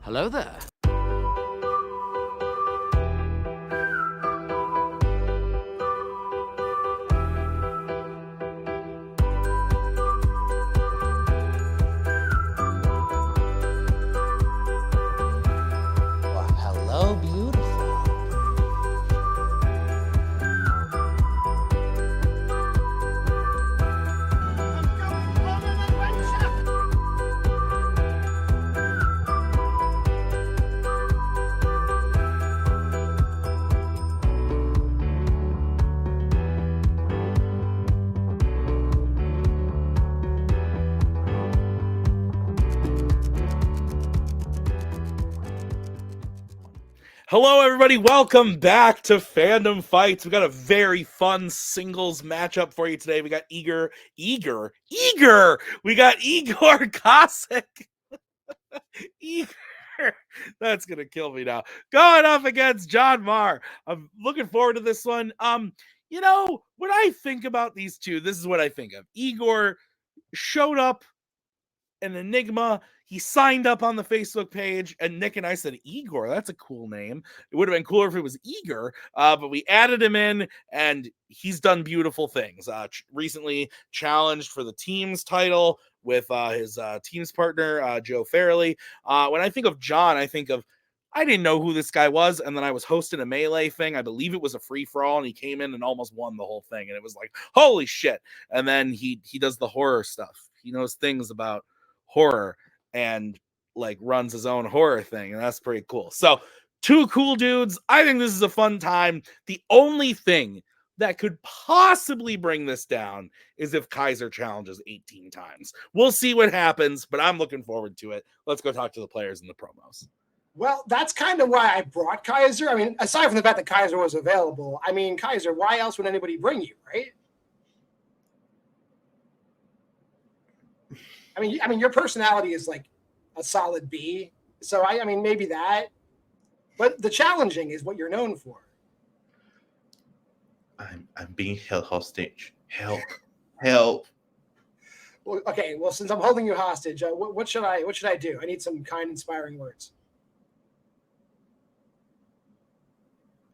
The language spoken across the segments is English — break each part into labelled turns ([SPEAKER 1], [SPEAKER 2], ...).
[SPEAKER 1] Hello there.
[SPEAKER 2] Hello, beautiful.
[SPEAKER 3] Hello, everybody. Welcome back to Fandom Fights. We got a very fun singles matchup for you today. We got Igor. We got Igor Kasic. Igor. That's gonna kill me now. Going up against John Maher. I'm looking forward to this one. When I think about these two, this is what I think of. Igor showed up an enigma. He signed up on the Facebook page, and Nick and I said, Igor, that's a cool name. It would have been cooler if it was Igor, but we added him in, and he's done beautiful things. Recently challenged for the team's title with his team's partner, Joe Farrelly. When I think of John, I didn't know who this guy was, and then I was hosting a Melee thing. I believe it was a free-for-all, and he came in and almost won the whole thing, and it was like, holy shit. And then he does the horror stuff. He knows things about horror and like runs his own horror thing, and that's pretty cool. So two cool dudes. I think this is a fun time. The only thing that could possibly bring this down is if Kaiser challenges 18 times. We'll see what happens, but I'm looking forward to it. Let's go talk to the players in the promos.
[SPEAKER 4] Well, that's kind of why I brought Kaiser. I mean, aside from the fact that Kaiser was available, I mean, Kaiser, why else would anybody bring you, right? I mean, your personality is like a solid B. So I mean, maybe that. But the challenging is what you're known for.
[SPEAKER 5] I'm being held hostage. Help.
[SPEAKER 4] Well, okay. Well, since I'm holding you hostage, what should I do? I need some kind, inspiring words.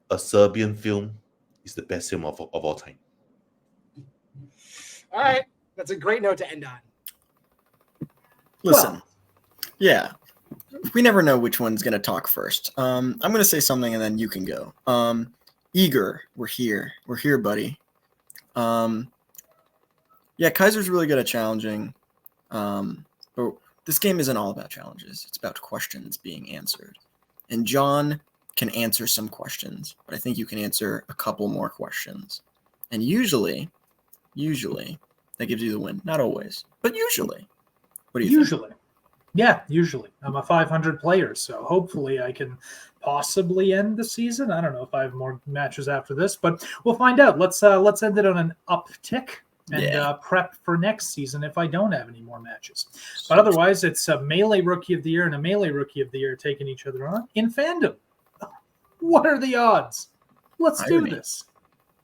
[SPEAKER 5] A Serbian film is the best film of all time.
[SPEAKER 4] All right, that's a great note to end on.
[SPEAKER 6] Listen, yeah, we never know which one's going to talk first. I'm going to say something and then you can go. Igor, we're here, buddy. Yeah, Kaiser's really good at challenging, but this game isn't all about challenges. It's about questions being answered. And John can answer some questions, but I think you can answer a couple more questions. And usually, that gives you the win. Not always, but usually. What do you think?
[SPEAKER 7] Yeah, usually. I'm a 500 player, so hopefully I can possibly end the season. I don't know if I have more matches after this, but we'll find out. Let's end it on an uptick and prep for next season if I don't have any more matches. But otherwise, it's a Melee Rookie of the Year and a Melee Rookie of the Year taking each other on in Fandom. What are the odds? Let's do this.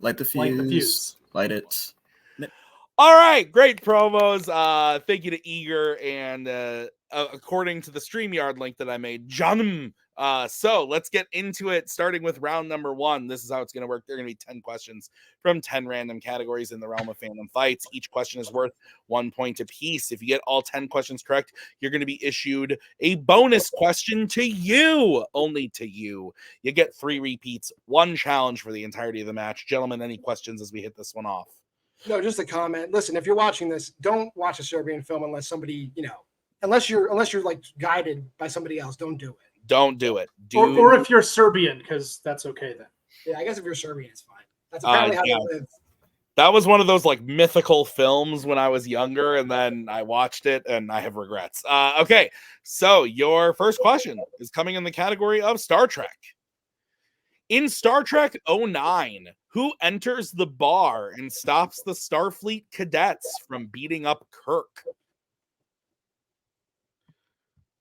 [SPEAKER 6] Light the fuse. Light it.
[SPEAKER 3] All right, great promos. Thank you to Igor and according to the StreamYard link that I made, John. So let's get into it, starting with round number 1. This is how it's going to work. There are going to be 10 questions from 10 random categories in the realm of Fandom Fights. Each question is worth 1 point apiece. If you get all 10 questions correct, you're going to be issued a bonus question to you, only to you. You get 3 repeats, 1 challenge for the entirety of the match. Gentlemen, any questions as we hit this one off?
[SPEAKER 4] No, just a comment. Listen, if you're watching this, don't watch a Serbian film unless somebody, unless you're like guided by somebody else. Don't do it.
[SPEAKER 3] Don't do it.
[SPEAKER 7] Or if you're Serbian, because that's okay then.
[SPEAKER 4] Yeah, I guess if you're Serbian, it's fine. That's apparently how they live.
[SPEAKER 3] That was one of those like mythical films when I was younger, and then I watched it and I have regrets. Okay, so your first question is coming in the category of Star Trek. In Star Trek 09, who enters the bar and stops the Starfleet cadets from beating up Kirk?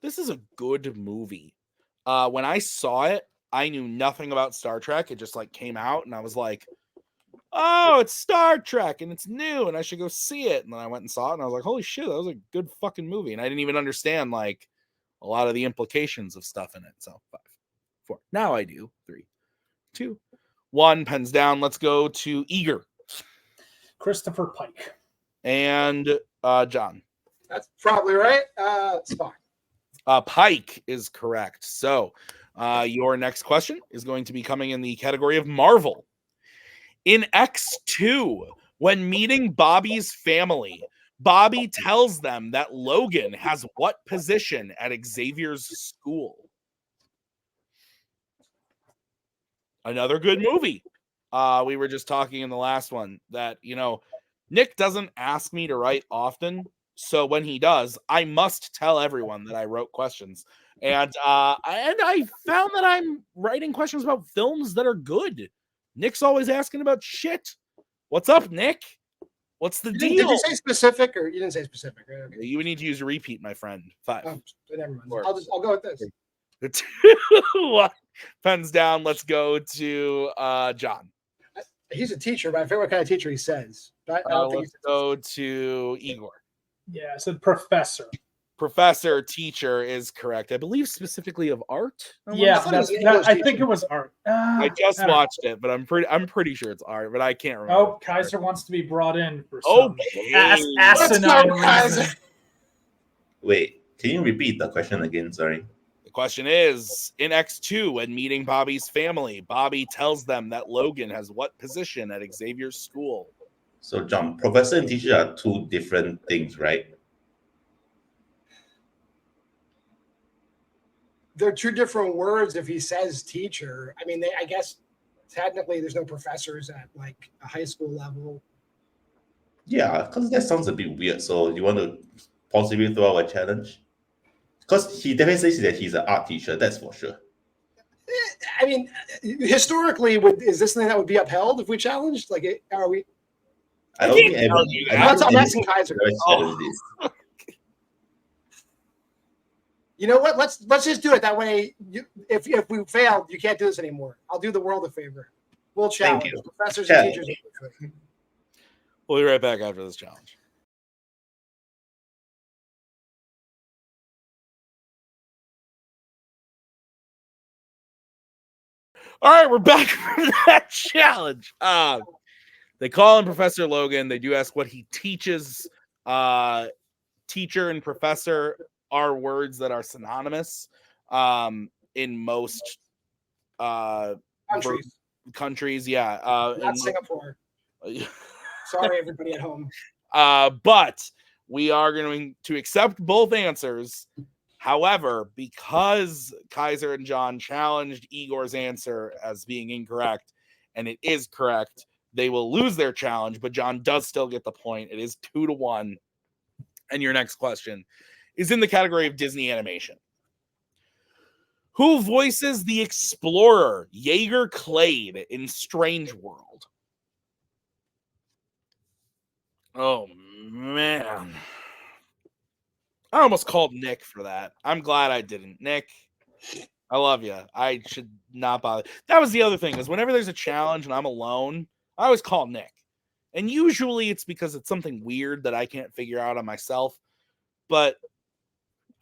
[SPEAKER 3] This is a good movie. When I saw it, I knew nothing about Star Trek. It just like came out and I was like, oh, it's Star Trek and it's new and I should go see it. And then I went and saw it and I was like, holy shit, that was a good fucking movie. And I didn't even understand like a lot of the implications of stuff in it. So 5, 4. Now I do. 3, 2, 1. Pens down. Let's go to Igor.
[SPEAKER 7] Christopher Pike.
[SPEAKER 3] And John.
[SPEAKER 4] That's probably right. Spock.
[SPEAKER 3] Pike is correct. So your next question is going to be coming in the category of Marvel. In X2, when meeting Bobby's family, Bobby tells them that Logan has what position at Xavier's school? Another good movie. We were just talking in the last one that, Nick doesn't ask me to write often. So when he does, I must tell everyone that I wrote questions. And I found that I'm writing questions about films that are good. Nick's always asking about shit. What's up, Nick? What's the deal?
[SPEAKER 4] Did you say specific or you didn't say specific? Right? Okay.
[SPEAKER 3] You would need to use a repeat, my friend. 5.
[SPEAKER 4] Oh, never mind.
[SPEAKER 3] 4.
[SPEAKER 4] I'll go with this.
[SPEAKER 3] 2, 1. Pens down. Let's go to John.
[SPEAKER 4] He's a teacher, but I forget what kind of teacher he says. But I don't think
[SPEAKER 3] Let's go to Igor.
[SPEAKER 7] Yeah, I said professor.
[SPEAKER 3] Professor, teacher is correct. I believe specifically of art.
[SPEAKER 7] Yeah, I think
[SPEAKER 4] teacher.
[SPEAKER 7] it was art.
[SPEAKER 3] I just watched it, but I'm pretty sure it's art, but I can't remember.
[SPEAKER 7] Oh, Kaiser wants to be brought in for some asinine
[SPEAKER 4] Let's go, Kaiser.
[SPEAKER 7] reason.
[SPEAKER 5] Wait, can you repeat the question again? Sorry.
[SPEAKER 3] The question is, in X2, when meeting Bobby's family, Bobby tells them that Logan has what position at Xavier's school?
[SPEAKER 5] So, John, professor and teacher are two different things, right?
[SPEAKER 4] They're two different words if he says teacher. I mean, I guess technically there's no professors at like a high school level.
[SPEAKER 5] Yeah, because that sounds a bit weird. So, you want to possibly throw out a challenge? Because he definitely says that he's an art teacher, that's for sure.
[SPEAKER 4] I mean, historically, is this something that would be upheld if we challenged? Like, are we?
[SPEAKER 5] I don't think
[SPEAKER 4] I'm asking Kaiser. You know what? Let's just do it that way. If we fail, you can't do this anymore. I'll do the world a favor. We'll challenge professors and teachers.
[SPEAKER 3] We'll be right back after this challenge. All right, we're back from that challenge. They call him Professor Logan. They do ask what he teaches. Teacher and professor are words that are synonymous in most countries. Yeah.
[SPEAKER 4] Not Singapore. Sorry, everybody at home.
[SPEAKER 3] But we are going to accept both answers. However, because Kaiser and John challenged Igor's answer as being incorrect, and it is correct, they will lose their challenge, but John does still get the point. It is 2-1. And your next question is in the category of Disney animation. Who voices the explorer Jaeger Clade in Strange World? Oh, man. I almost called Nick for that. I'm glad I didn't. Nick, I love you. I should not bother. That was the other thing, is whenever there's a challenge and I'm alone, I always call Nick. And usually it's because it's something weird that I can't figure out on myself. But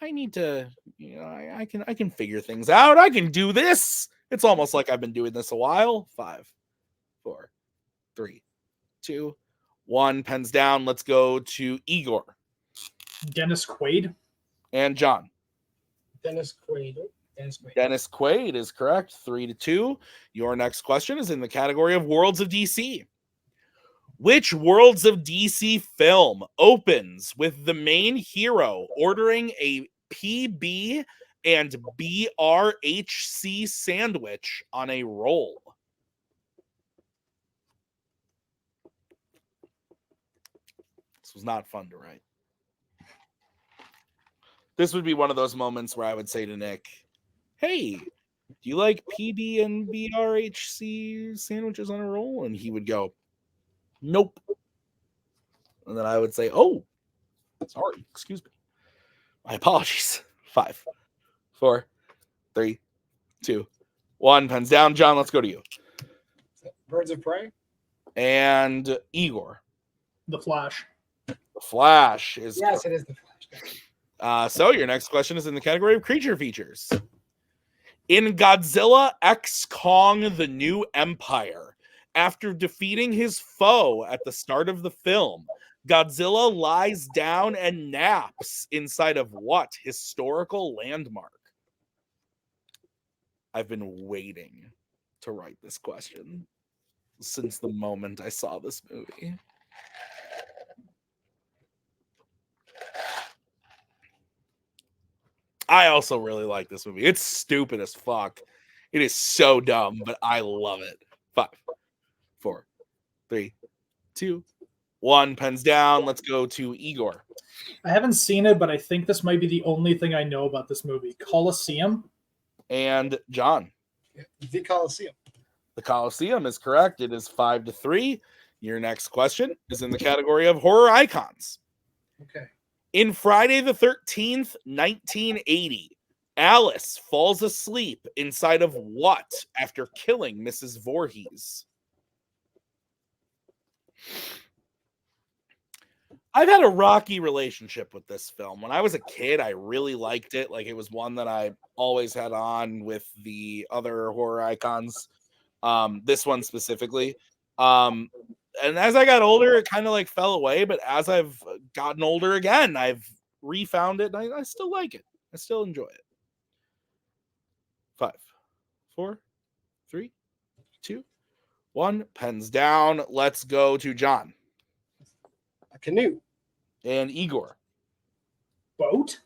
[SPEAKER 3] I need to, I can figure things out. I can do this. It's almost like I've been doing this a while. 5, 4, 3, 2, 1. Pens down. Let's go to Igor.
[SPEAKER 7] Dennis Quaid.
[SPEAKER 3] And John.
[SPEAKER 4] Dennis Quaid.
[SPEAKER 3] Dennis Quaid is correct. 3-2. Your next question is in the category of Worlds of DC. Which Worlds of DC film opens with the main hero ordering a PB and BRHC sandwich on a roll? This was not fun to write. This would be one of those moments where I would say to Nick, hey, do you like PB and BRHC sandwiches on a roll? And he would go, nope. And then I would say, oh, sorry, excuse me. My apologies. 5, 4, 3, 2, 1. Pens down. John, let's go to you.
[SPEAKER 4] Birds of Prey.
[SPEAKER 3] And Igor.
[SPEAKER 7] The Flash.
[SPEAKER 3] The Flash is
[SPEAKER 4] Yes, it is The Flash.
[SPEAKER 3] So your next question is in the category of creature features. In Godzilla X Kong: The New Empire, after defeating his foe at the start of the film, Godzilla lies down and naps inside of what historical landmark? I've been waiting to write this question since the moment I saw this movie. I also really like this movie. It's stupid as fuck. It is so dumb, but I love it. 5, 4, 3, 2, 1. Pens down. Let's go to Igor.
[SPEAKER 7] I haven't seen it, but I think this might be the only thing I know about this movie. Colosseum.
[SPEAKER 3] And John.
[SPEAKER 4] The Coliseum.
[SPEAKER 3] The Coliseum is correct. It is 5-3. Your next question is in the category of horror icons.
[SPEAKER 4] Okay.
[SPEAKER 3] In Friday the 13th, 1980, Alice falls asleep inside of what after killing Mrs. Voorhees? I've had a rocky relationship with this film. When I was a kid, I really liked it. Like, it was one that I always had on with the other horror icons. This one specifically. And as I got older, it kind of like fell away. But as I've gotten older again, I've refound it, and I still like it. I still enjoy it. 5, 4, 3, 2, 1. Pens down. Let's go to John.
[SPEAKER 4] A canoe.
[SPEAKER 3] And Igor.
[SPEAKER 7] Boat.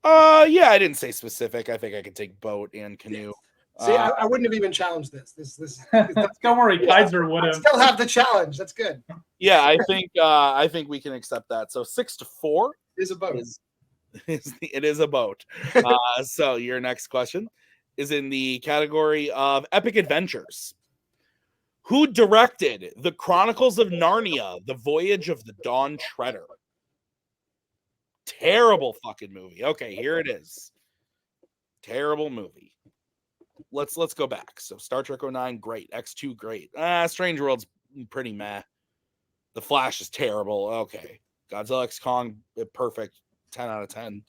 [SPEAKER 3] Yeah, I didn't say specific. I think I could take boat and canoe.
[SPEAKER 4] See, I wouldn't have even challenged this. This
[SPEAKER 7] Don't worry, Kaiser would
[SPEAKER 4] I
[SPEAKER 7] have.
[SPEAKER 4] still have the challenge. That's good.
[SPEAKER 3] Yeah, I think we can accept that. So 6-4
[SPEAKER 4] Is a boat.
[SPEAKER 3] it is a boat. So your next question is in the category of epic adventures. Who directed The Chronicles of Narnia: The Voyage of the Dawn Treader? Terrible fucking movie. Okay, here it is. Terrible movie. Let's go back. So Star Trek 09, great. X2, great. Strange World's pretty meh. The Flash is terrible. Okay. Godzilla X Kong, perfect. 10 out of 10.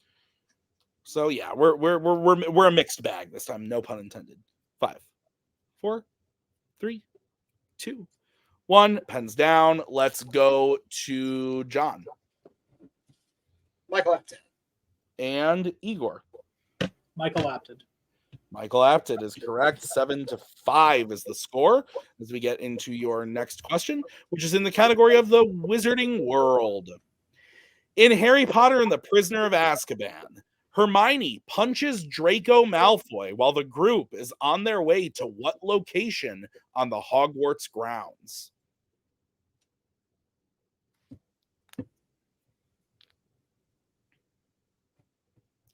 [SPEAKER 3] So yeah, we're a mixed bag this time. No pun intended. 5, 4, 3, 2, 1. Pens down. Let's go to John.
[SPEAKER 4] Michael Apted.
[SPEAKER 3] And Igor.
[SPEAKER 7] Michael Apted.
[SPEAKER 3] Michael Apted is correct. 7-5 is the score as we get into your next question, which is in the category of the Wizarding World. In Harry Potter and the Prisoner of Azkaban, Hermione punches Draco Malfoy while the group is on their way to what location on the Hogwarts grounds?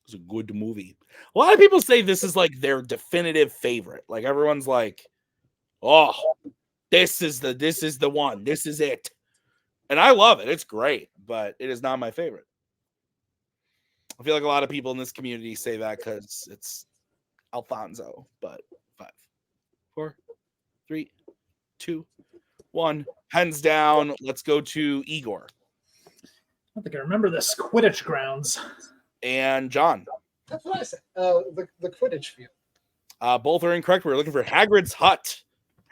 [SPEAKER 3] It's a good movie. A lot of people say this is like their definitive favorite. Like, everyone's like, "Oh, this is the one. This is it." And I love it. It's great, but it is not my favorite. I feel like a lot of people in this community say that because it's Alfonso. But 5, 4, 3, 2, 1. Hands down. Let's go to Igor.
[SPEAKER 7] I don't think I remember this. Quidditch grounds.
[SPEAKER 3] And John.
[SPEAKER 4] That's what I said. The Quidditch field.
[SPEAKER 3] Both are incorrect. We're looking for Hagrid's Hut.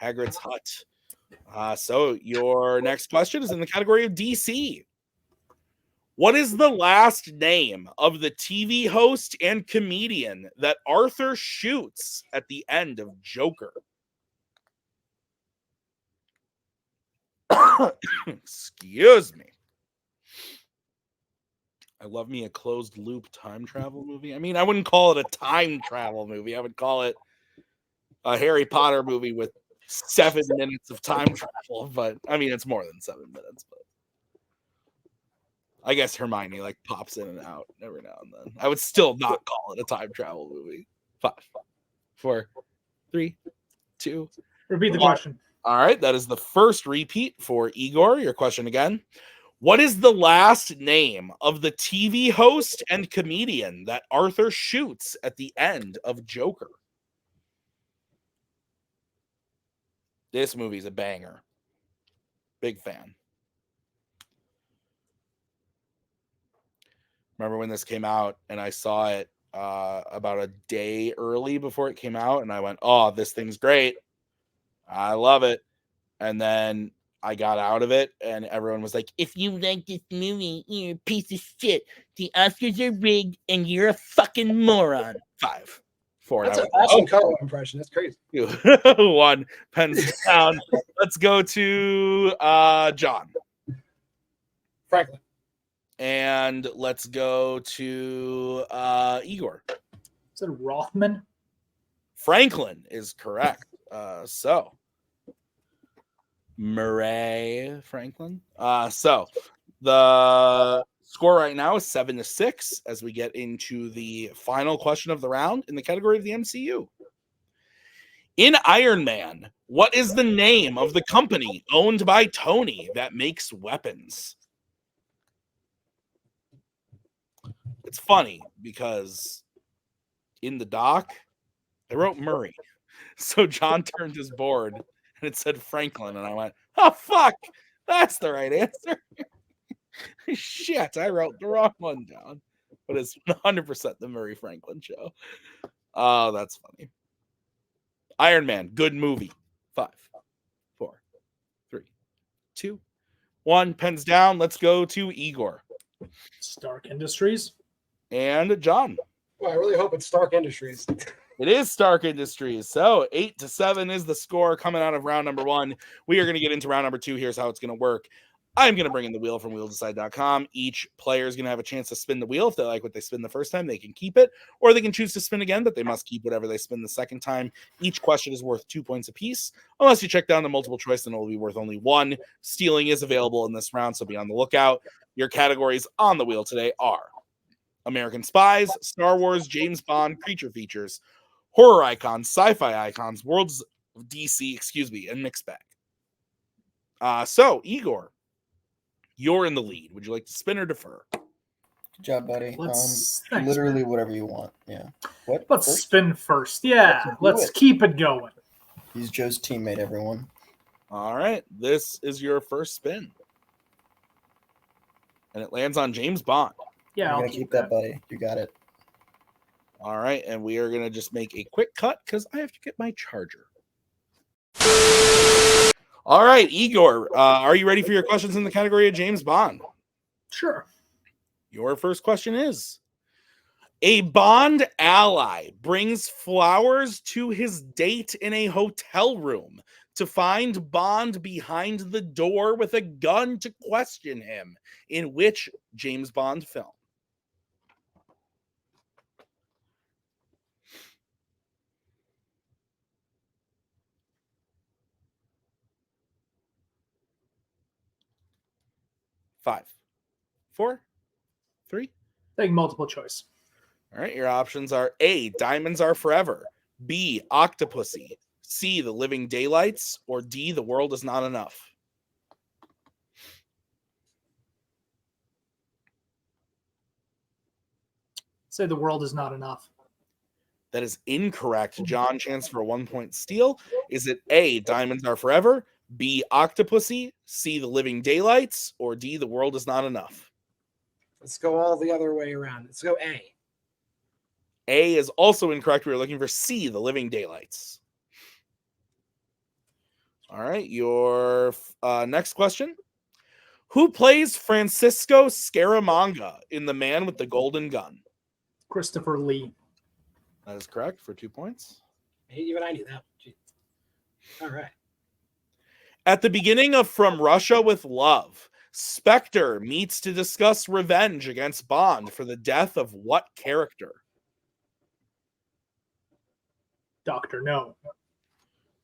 [SPEAKER 3] Hagrid's Hut. So your next question is in the category of DC. What is the last name of the TV host and comedian that Arthur shoots at the end of Joker? Excuse me. I love me a closed loop time travel movie. I mean, I wouldn't call it a time travel movie. I would call it a Harry Potter movie with 7 minutes of time travel. But I mean, it's more than 7 minutes. But I guess Hermione like pops in and out every now and then. I would still not call it a time travel movie. 5, 4, 3, 2.
[SPEAKER 7] Repeat the question.
[SPEAKER 3] All right, that is the first repeat for Igor. Your question again. What is the last name of the TV host and comedian that Arthur shoots at the end of Joker? This movie's a banger. Big fan. remember when this came out, and I saw it about a day early before it came out, and I went, "Oh, this thing's great. I love it." And then I got out of it, and everyone was like, "If you like this movie, you're a piece of shit. The Oscars are rigged, and you're a fucking moron." 5, 4.
[SPEAKER 4] That's an awesome Koho impression. That's crazy.
[SPEAKER 3] 1 pens down. Let's go to John.
[SPEAKER 4] Franklin.
[SPEAKER 3] And let's go to Igor.
[SPEAKER 7] Is it Rothman?
[SPEAKER 3] Franklin is correct. So Murray Franklin. So the score right now is 7-6 as we get into the final question of the round in the category of the MCU. In Iron Man, what is the name of the company owned by Tony that makes weapons? It's funny because in the doc, I wrote Murray. So John turned his board and it said Franklin. And I went, "Oh, fuck. That's the right answer." Shit, I wrote the wrong one down. But it's 100% the Murray Franklin show. Oh, that's funny. Iron Man, good movie. 5, 4, 3, 2, 1. Pens down. Let's go to Igor.
[SPEAKER 7] Stark Industries.
[SPEAKER 3] And John.
[SPEAKER 4] Well, I really hope it's Stark Industries.
[SPEAKER 3] It is Stark Industries. So 8-7 is the score coming out of round number 1. We are going to get into round number 2. Here's how it's going to work. I'm going to bring in the wheel from wheeldecide.com. Each player is going to have a chance to spin the wheel. If they like what they spin the first time, they can keep it, or they can choose to spin again, but they must keep whatever they spin the second time. Each question is worth 2 points apiece. Unless you check down the multiple choice, then it will be worth only 1. Stealing is available in this round, so be on the lookout. Your categories on the wheel today are American Spies, Star Wars, James Bond, creature features, horror icons, sci-fi icons, worlds of DC, and mixed bag. So, Igor, you're in the lead. Would you like to spin or defer?
[SPEAKER 6] Good job, buddy.
[SPEAKER 7] Thanks,
[SPEAKER 6] Literally
[SPEAKER 7] man.
[SPEAKER 6] whatever you want. Yeah. What?
[SPEAKER 7] Let's
[SPEAKER 6] First?
[SPEAKER 7] spin first. Yeah, let's keep it going.
[SPEAKER 6] He's Joe's teammate, everyone.
[SPEAKER 3] All right. This is your first spin. And it lands on James Bond.
[SPEAKER 7] Yeah,
[SPEAKER 6] You're
[SPEAKER 7] I'll
[SPEAKER 6] going to keep that, buddy. You got it.
[SPEAKER 3] All right. And we are going to just make a quick cut because I have to get my charger. All right, Igor, are you ready for your questions in the category of James Bond?
[SPEAKER 7] Sure.
[SPEAKER 3] Your first question is, a Bond ally brings flowers to his date in a hotel room to find Bond behind the door with a gun to question him. In which James Bond film? Five, 4, 3.
[SPEAKER 7] Take multiple choice.
[SPEAKER 3] All right, your options are A, Diamonds Are Forever, B, Octopussy, C, The Living Daylights, or D, The World Is Not Enough.
[SPEAKER 7] Say The World Is Not Enough.
[SPEAKER 3] That is incorrect. John, chance for a 1-point steal. Is it A, Diamonds Are Forever, B, Octopussy, C, The Living Daylights, or D, The World Is Not Enough?
[SPEAKER 4] Let's go all the other way around. Let's go A.
[SPEAKER 3] A is also incorrect. We were looking for C, The Living Daylights. All right, your next question. Who plays Francisco Scaramanga in The Man with the Golden Gun?
[SPEAKER 7] Christopher Lee.
[SPEAKER 3] That is correct for 2 points.
[SPEAKER 4] Even I knew that. Jeez. All right.
[SPEAKER 3] At the beginning of From Russia with Love, Spectre meets to discuss revenge against Bond for the death of what character?
[SPEAKER 7] Dr. No.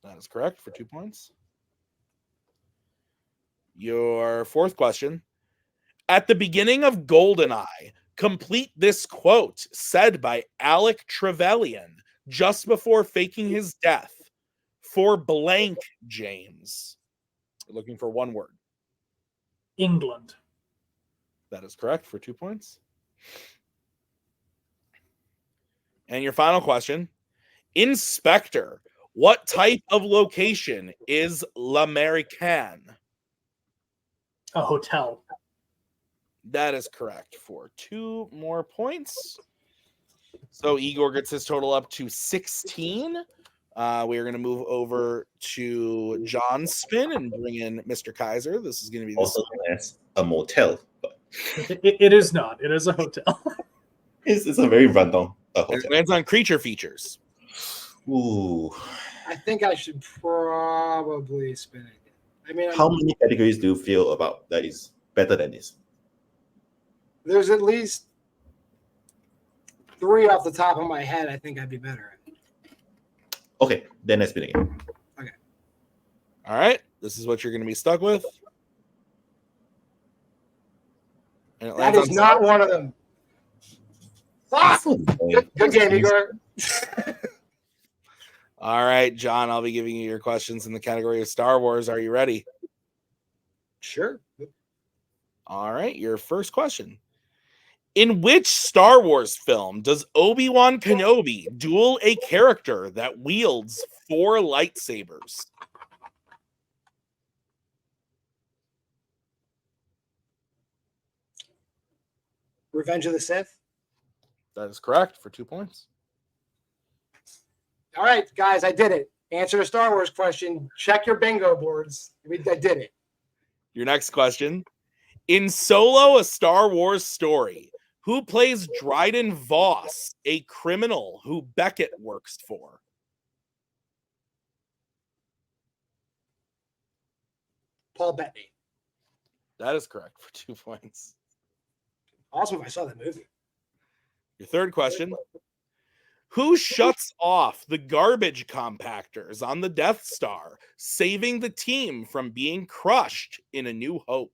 [SPEAKER 3] That is correct for 2 points. Your fourth question. At the beginning of GoldenEye, complete this quote said by Alec Trevelyan just before faking his death for blank James. We're looking for one word.
[SPEAKER 7] England.
[SPEAKER 3] That is correct for 2 points. And your final question. Inspector, what type of location is L'Americaine?
[SPEAKER 7] A hotel.
[SPEAKER 3] That is correct for 2 more points. So Igor gets his total up to 16. We are going to move over to John's spin and bring in Mr. Kaiser. This is going to be
[SPEAKER 5] Also known as a motel. But
[SPEAKER 7] It is not. It is a hotel.
[SPEAKER 5] it's a very random
[SPEAKER 3] and
[SPEAKER 5] hotel.
[SPEAKER 3] it lands on creature features.
[SPEAKER 5] Ooh.
[SPEAKER 4] I think I should probably spin it. I mean,
[SPEAKER 5] How many categories do you feel about that is better than this?
[SPEAKER 4] there's at least 3 off the top of my head. I think I'd be better at.
[SPEAKER 5] Okay, then let's spin again.
[SPEAKER 3] All right. This is what you're going to be stuck with. And it
[SPEAKER 4] That
[SPEAKER 3] lands
[SPEAKER 4] is
[SPEAKER 3] on
[SPEAKER 4] not one of them. Fuck! Good game, Igor.
[SPEAKER 3] All right, John, I'll be giving you your questions in the category of Star Wars. Are you ready?
[SPEAKER 4] Sure.
[SPEAKER 3] All right, your first question. In which Star Wars film does Obi-Wan Kenobi duel a character that wields 4 lightsabers?
[SPEAKER 4] Revenge of the Sith.
[SPEAKER 3] That is correct for 2 points.
[SPEAKER 4] All right, guys, I did it. Answer the Star Wars question. Check your bingo boards. I did it.
[SPEAKER 3] Your next question. In Solo, a Star Wars story, who plays Dryden Voss, a criminal who Beckett works for?
[SPEAKER 4] Paul Bettany.
[SPEAKER 3] That is correct for 2 points.
[SPEAKER 4] Awesome if I saw that movie.
[SPEAKER 3] Your third question. Who shuts off the garbage compactors on the Death Star, saving the team from being crushed in A New Hope?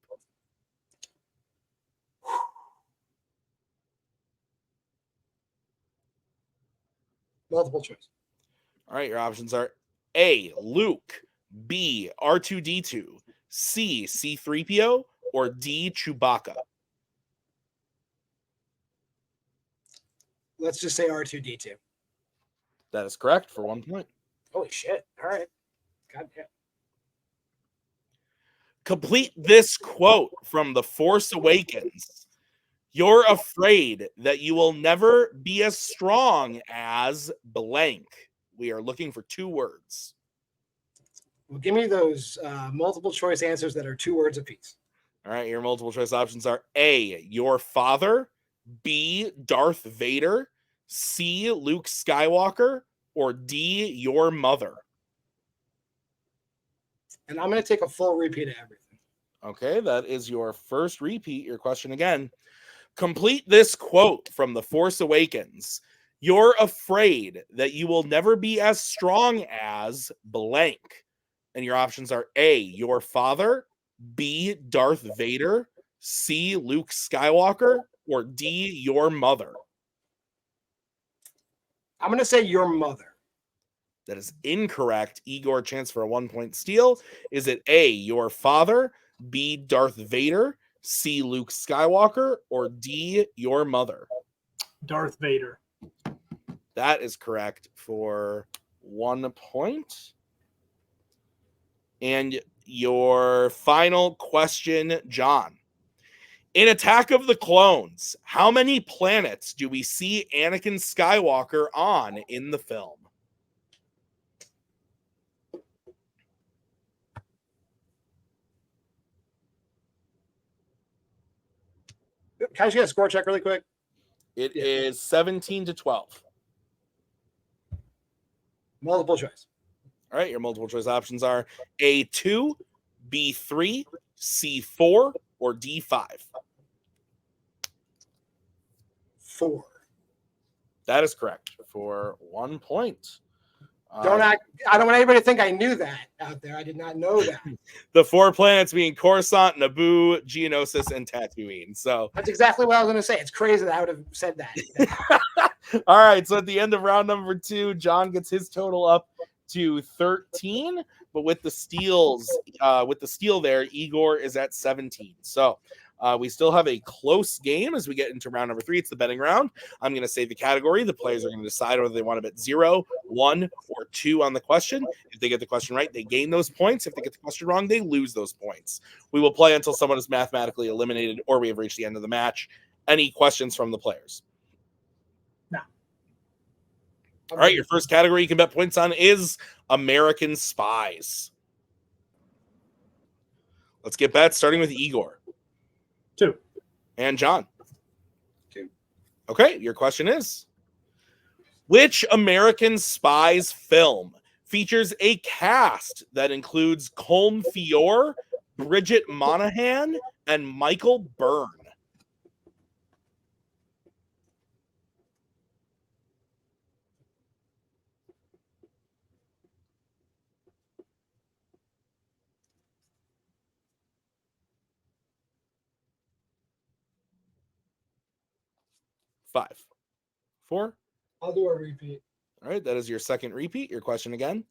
[SPEAKER 4] Multiple choice.
[SPEAKER 3] All right, your options are A, Luke, B, R2D2, C, C3PO, or D, Chewbacca.
[SPEAKER 4] Let's just say R2D2.
[SPEAKER 3] That is correct for 1 point.
[SPEAKER 4] Holy shit. All right. God damn.
[SPEAKER 3] Complete this quote from The Force Awakens. You're afraid that you will never be as strong as blank. We are looking for 2 words.
[SPEAKER 4] Well, give me those multiple choice answers that are 2 words apiece.
[SPEAKER 3] All right, your multiple choice options are A, your father, B, Darth Vader, C, Luke Skywalker, or D, your mother.
[SPEAKER 4] And I'm going to take a full repeat of everything.
[SPEAKER 3] Okay, that is your first repeat. Your question again. Complete this quote from The Force Awakens. You're afraid that you will never be as strong as blank. And your options are A, your father, B, Darth Vader, C, Luke Skywalker, or D, your mother.
[SPEAKER 4] I'm going to say your mother.
[SPEAKER 3] That is incorrect. Igor, chance for a 1-point steal. Is it A, your father, B, Darth Vader, C, Luke Skywalker, or D, your mother?
[SPEAKER 7] Darth Vader.
[SPEAKER 3] That is correct for 1 point. And your final question, John. In Attack of the Clones, how many planets do we see Anakin Skywalker on in the film?
[SPEAKER 4] Can I just get a score check really quick?
[SPEAKER 3] It is 17-12.
[SPEAKER 4] Multiple choice.
[SPEAKER 3] All right, your multiple choice options are A2, B3, C4, or D5.
[SPEAKER 4] 4.
[SPEAKER 3] That is correct for 1 point.
[SPEAKER 4] I don't want anybody to think I knew that out there. I did not know that.
[SPEAKER 3] The 4 planets being Coruscant, Naboo, Geonosis, and Tatooine. So
[SPEAKER 4] That's exactly what I was going to say. It's crazy that I would have said that.
[SPEAKER 3] all right, so at the end of round number 2, John gets his total up to 13, but with the steal there, Igor is at 17. So We still have a close game as we get into round number 3. It's the betting round. I'm going to say the category. The players are going to decide whether they want to bet 0, 1, or 2 on the question. If they get the question right, they gain those points. If they get the question wrong, they lose those points. We will play until someone is mathematically eliminated or we have reached the end of the match. Any questions from the players?
[SPEAKER 7] No.
[SPEAKER 3] All right, your first category you can bet points on is American Spies. Let's get bets, starting with Igor.
[SPEAKER 7] 2.
[SPEAKER 3] And John.
[SPEAKER 4] 2.
[SPEAKER 3] Okay, your question is, which American Spies film features a cast that includes Colm Feore, Bridget Monahan, and Michael Byrne? Five, 4.
[SPEAKER 4] I'll do a repeat.
[SPEAKER 3] All right, that is your second repeat. Your question again.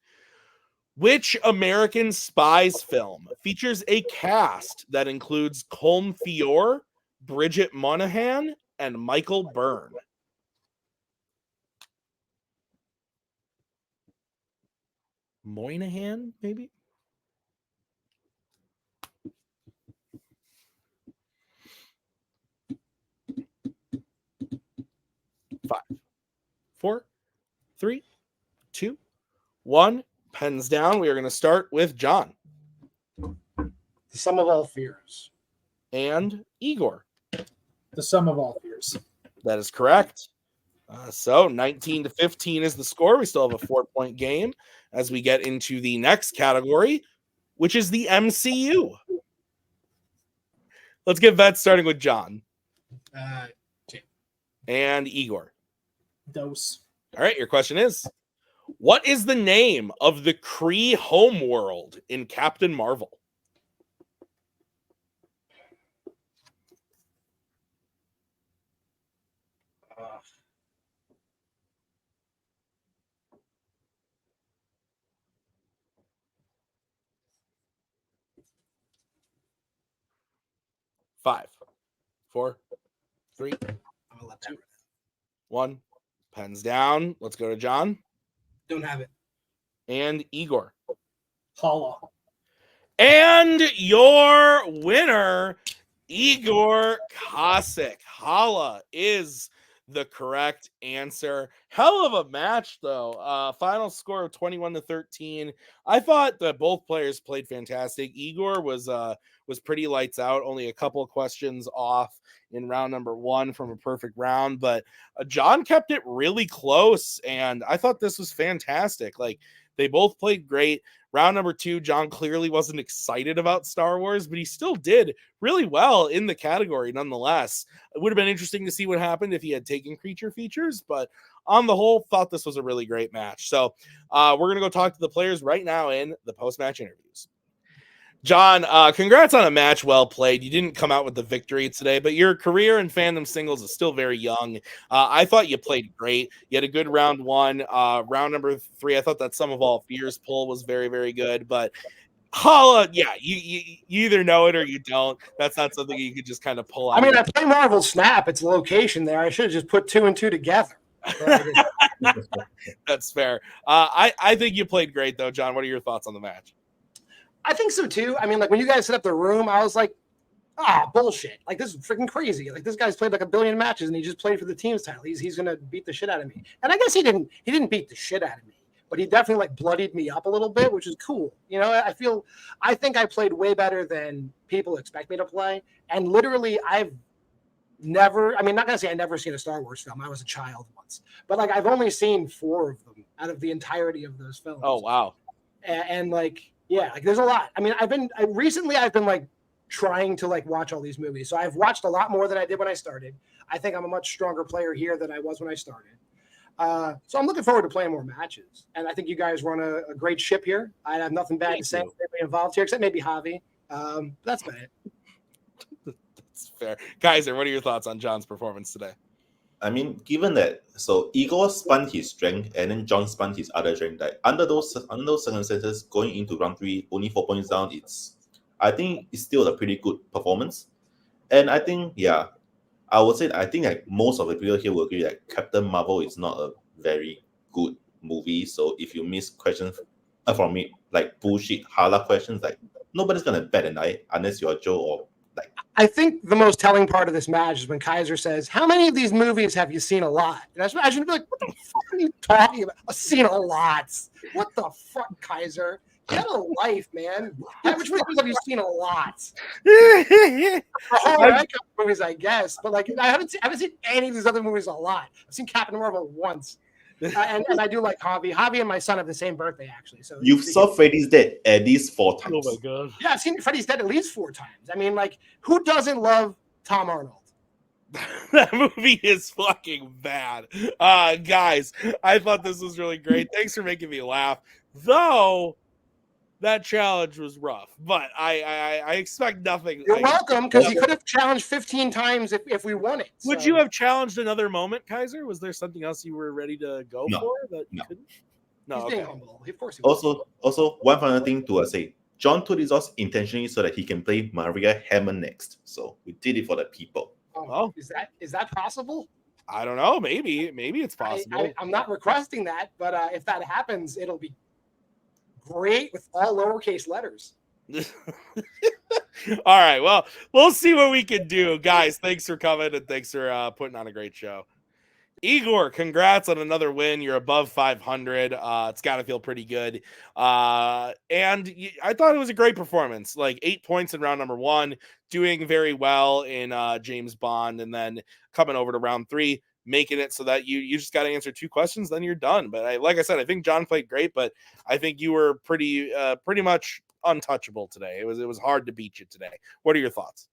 [SPEAKER 3] Which American Spies film features a cast that includes Colm Feore, Bridget Monahan, and Michael Byrne? Moynihan, maybe? 5, 4, 3, 2, 1. Pens down. We are going to start with John.
[SPEAKER 4] The Sum of All Fears.
[SPEAKER 3] And Igor.
[SPEAKER 7] The Sum of All Fears.
[SPEAKER 3] That is correct. So 19-15 is the score. We still have a 4-point game as we get into the next category, which is the MCU. Let's get vets starting with John.
[SPEAKER 4] 2.
[SPEAKER 3] And Igor.
[SPEAKER 7] Dose.
[SPEAKER 3] All right, your question is, what is the name of the Kree homeworld in Captain Marvel? Five, 4, 3, 2, 1. Pens down. Let's go to John.
[SPEAKER 4] Don't have it.
[SPEAKER 3] And Igor.
[SPEAKER 7] Holla.
[SPEAKER 3] And your winner, Igor Kasic. Holla is the correct answer. Hell of a match, though. Final score of 21-13. I thought that both players played fantastic. Igor was pretty lights out, only a couple of questions off in round number 1 from a perfect round, but John kept it really close, and I thought this was fantastic. Like, they both played great. Round number 2, John clearly wasn't excited about Star Wars, but he still did really well in the category nonetheless. It would have been interesting to see what happened if he had taken creature features, but on the whole, thought this was a really great match. So we're going to go talk to the players right now in the post-match interviews. John, congrats on a match well played. You didn't come out with the victory today, but your career in fandom singles is still very young. I thought you played great. You had a good round 1. Round number 3, I thought that Sum of All Fears pull was very, very good. But Holla, yeah, you either know it or you don't. That's not something you could just kind of pull out.
[SPEAKER 4] I mean, I play Marvel Snap. It's a location there. I should have just put 2 and 2 together.
[SPEAKER 3] That's fair. I think you played great, though, John. What are your thoughts on the match?
[SPEAKER 4] I think so too. I mean, like when you guys set up the room, I was like, bullshit. Like, this is freaking crazy. Like, this guy's played like a billion matches and he just played for the team's title. He's gonna beat the shit out of me. And I guess he didn't beat the shit out of me, but he definitely like bloodied me up a little bit, which is cool. You know, I think I played way better than people expect me to play. And literally not gonna say I never seen a Star Wars film. I was a child once, but like I've only seen 4 of them out of the entirety of those films.
[SPEAKER 3] Oh, wow.
[SPEAKER 4] And like, yeah, like there's a lot. I mean, I've been like trying to like watch all these movies. So I've watched a lot more than I did when I started. I think I'm a much stronger player here than I was when I started. So I'm looking forward to playing more matches. And I think you guys run a great ship here. I have nothing bad to say everybody involved here, except maybe Javi. That's about it.
[SPEAKER 3] That's fair. Kaiser, what are your thoughts on John's performance today?
[SPEAKER 5] I mean, given that, so Igor spun his strength and then John spun his other strength. Like under those circumstances, going into round 3, only 4 points down, I think it's still a pretty good performance. And I think, yeah, I would say I think like most of the people here will agree that Captain Marvel is not a very good movie. So if you miss questions from me, like bullshit hala questions, like nobody's gonna bet an eye unless you're Joe or like.
[SPEAKER 4] I think the most telling part of this match is when Kaiser says, "How many of these movies have you seen a lot?" And I should be like, "What the fuck are you talking about? I've seen a lot. What the fuck, Kaiser? Get a life, man. How much movies have you seen a lot? Horror movies, I guess, but like I haven't seen any of these other movies a lot. I've seen Captain Marvel once, and I do like Javi. Javi and my son have the same birthday, actually. So
[SPEAKER 5] You've saw Freddy's Dead at least 4 times.
[SPEAKER 3] Oh my god.
[SPEAKER 4] Yeah, I've seen Freddy's Dead at least 4 times. I mean, like, who doesn't love Tom Arnold?
[SPEAKER 3] That movie is fucking bad. Guys, I thought this was really great. Thanks for making me laugh. Though that challenge was rough, but I expect nothing.
[SPEAKER 4] You're welcome, because he could have challenged 15 times if we won it.
[SPEAKER 3] Would you have challenged another moment, Kaiser? Was there something else you were ready to go for that you couldn't? No,
[SPEAKER 4] He's
[SPEAKER 3] okay.
[SPEAKER 4] being humble. Of course he was.
[SPEAKER 5] Also, one final thing to say. John took this off intentionally so that he can play Maria Hammond next. So we did it for the people.
[SPEAKER 4] Oh, is that possible?
[SPEAKER 3] I don't know. Maybe it's possible.
[SPEAKER 4] I'm not requesting that, but if that happens, it'll be great with all lowercase letters.
[SPEAKER 3] All right. Well, we'll see what we can do. Guys, thanks for coming and thanks for putting on a great show. Igor, congrats on another win. You're above 500. It's got to feel pretty good. And I thought it was a great performance. Like 8 points in round number 1, doing very well in James Bond, and then coming over to round 3, making it so that you just got to answer 2 questions, then you're done. But like I said, I think John played great, but I think you were pretty much untouchable today. It was hard to beat you today. What are your thoughts?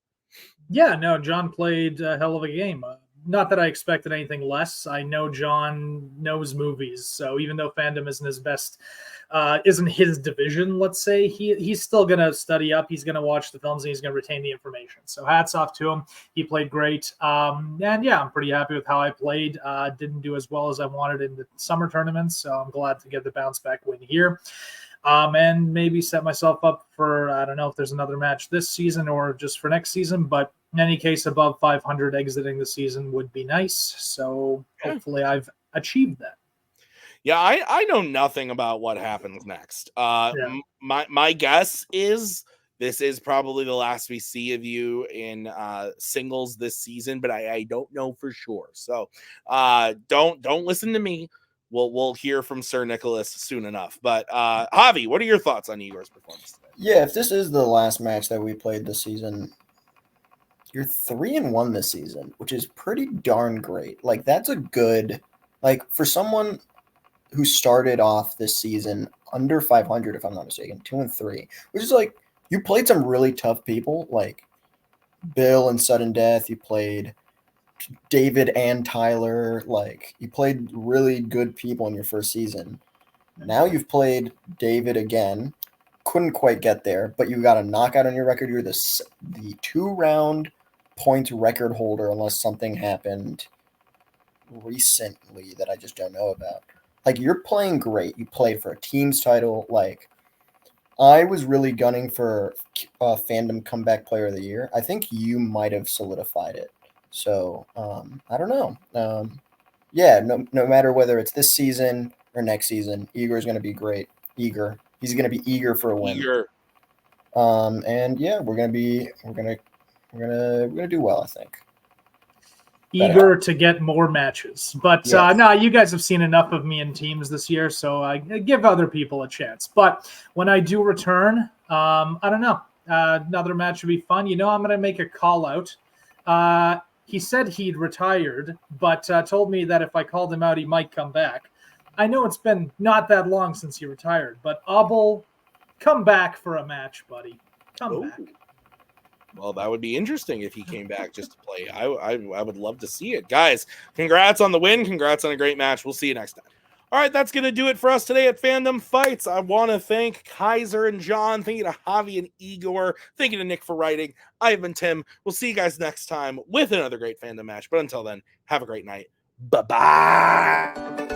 [SPEAKER 7] Yeah, no, John played a hell of a game. Not that I expected anything less. I know John knows movies, so even though Fandom isn't his best, isn't his division, let's say, he's still going to study up. He's going to watch the films and he's going to retain the information. So hats off to him. He played great. And yeah, I'm pretty happy with how I played. Didn't do as well as I wanted in the summer tournaments, so I'm glad to get the bounce back win here. And maybe set myself up for, I don't know if there's another match this season or just for next season, but in any case, above 500 exiting the season would be nice. So hopefully I've achieved that.
[SPEAKER 3] Yeah, I know nothing about what happens next. My guess is this is probably the last we see of you in singles this season, but I don't know for sure. So don't listen to me. We'll hear from Sir Nicholas soon enough. But Javi, what are your thoughts on Igor's performance today?
[SPEAKER 6] Yeah, if this is the last match that we played this season, you're 3-1 this season, which is pretty darn great. Like, that's a good, like, for someone who started off this season under 500, if I'm not mistaken, 2-3, which is like, you played some really tough people, like Bill and Sudden Death. You played David and Tyler. Like, you played really good people in your first season. Now you've played David again. Couldn't quite get there, but you got a knockout on your record. You're the 2-round points record holder, unless something happened recently that I just don't know about. Like, you're playing great. You played for a team's title. Like, I was really gunning for Fandom Comeback Player of the Year. I think you might have solidified it. So, I don't know. Yeah, no matter whether it's this season or next season, Igor's going to be great. He's going to be eager for a win.
[SPEAKER 3] Eager.
[SPEAKER 6] And yeah, we're gonna do well, I think.
[SPEAKER 7] Eager to get more matches, but
[SPEAKER 6] Yes.
[SPEAKER 7] no, you guys have seen enough of me in teams this year, so I give other people a chance. But when I do return, I don't know, another match would be fun. I'm going to make a call out. He said he'd retired, but told me that if I called him out, he might come back. I know it's been not that long since he retired, but Abel, come back for a match, buddy. Come back.
[SPEAKER 3] Well, that would be interesting if he came back just to play. I would love to see it. Guys, congrats on the win. Congrats on a great match. We'll see you next time. All right, that's going to do it for us today at Fandom Fights. I want to thank Kaiser and John. Thank you to Javi and Igor. Thank you to Nick for writing. I've been Tim. We'll see you guys next time with another great Fandom match. But until then, have a great night. Bye-bye.